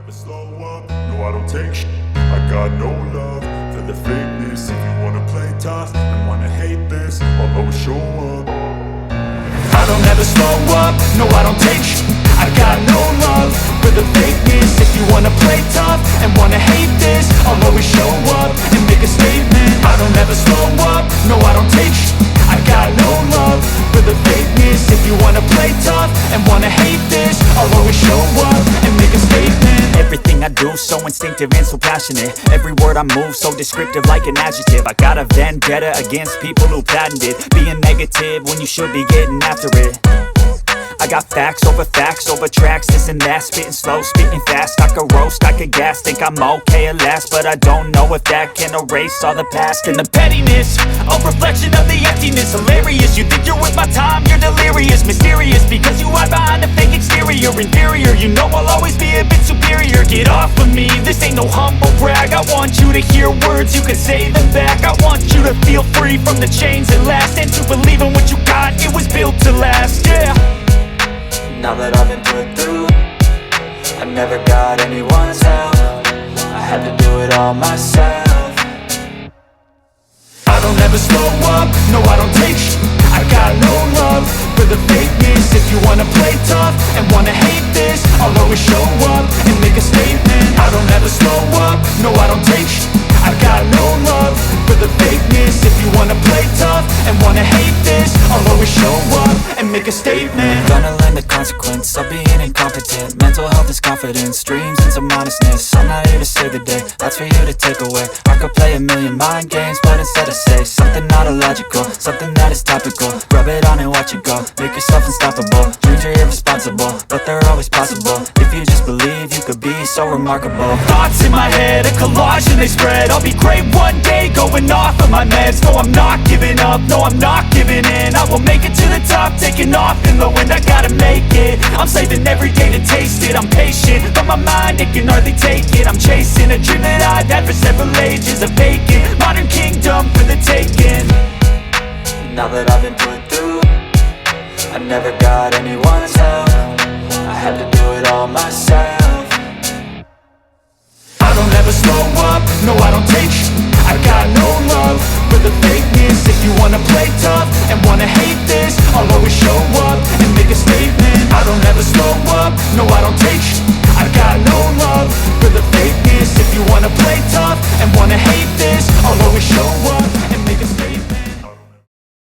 never slow up, no I don't take shit. I got no love for the fakeness. If you wanna play tough and wanna hate this, I'll always show up. I don't ever slow up, no I don't take shit. I got no love for the fakeness. If you wanna play tough and wanna hate this, I'll always show up and make a statement. I don't ever slow up, no I don't take shit. I got no love for the fakeness. If you wanna play tough and wanna hate this, I'll always show up and make a statement. Everything I do so instinctive and so passionate. Every word I move so descriptive like an adjective. I got a vendetta against people who patented being negative when you should be getting after it. I got facts over tracks, this and that. Spitting slow, spitting fast. I could roast, I could gas. Think I'm okay at last, but I don't know if that can erase all the past. And the pettiness, a reflection of the emptiness. Hilarious, you think you're with my time, you're delirious. Mysterious, because you hide behind a fake exterior. Inferior, you know I'll always be a bit superior. Get off of me, this ain't no humble brag. I want you to hear words, you can say them back. I want you to feel free from the chains that last, and to believe in what you got, it was built to last, yeah. Now that I've been put through, I never got anyone's help. I had to do it all myself. I don't ever slow up, no I don't take shit. I got no love for the fakeness. If you wanna play tough and wanna hate this, I'll always show up and make a statement. I don't ever slow up, no I don't take shit. I got no love for the fakeness. If you wanna play tough and wanna hate this, I'll always show up and make a statement. Gonna learn the consequence of being incompetent. Mental health is confidence, dreams and some honestness. I'm not here to save the day, that's for you to take away. I could play a million mind games, but instead I say something not illogical, something that is topical. Rub it on and watch it go, make yourself unstoppable. Dreams are irresponsible, but they're always possible. If you just believe, you could be so remarkable. Thoughts in my head, a collage and they spread. I'll be great one day, going off of my meds. No, I'm not giving up, no, I'm not giving in. I will make it to the top, taking off in the wind. I gotta make it, I'm saving every day to taste it. I'm patient, but my mind, it can hardly take it. I'm chasing a dream that I've had for several ages. A vacant, modern kingdom for the taking. Now that I've been put through, I never got anyone's help. I had to do it all myself. I don't ever slow up, no I don't take shit. I got no love for the fakeness. If you wanna play tough and wanna hate this,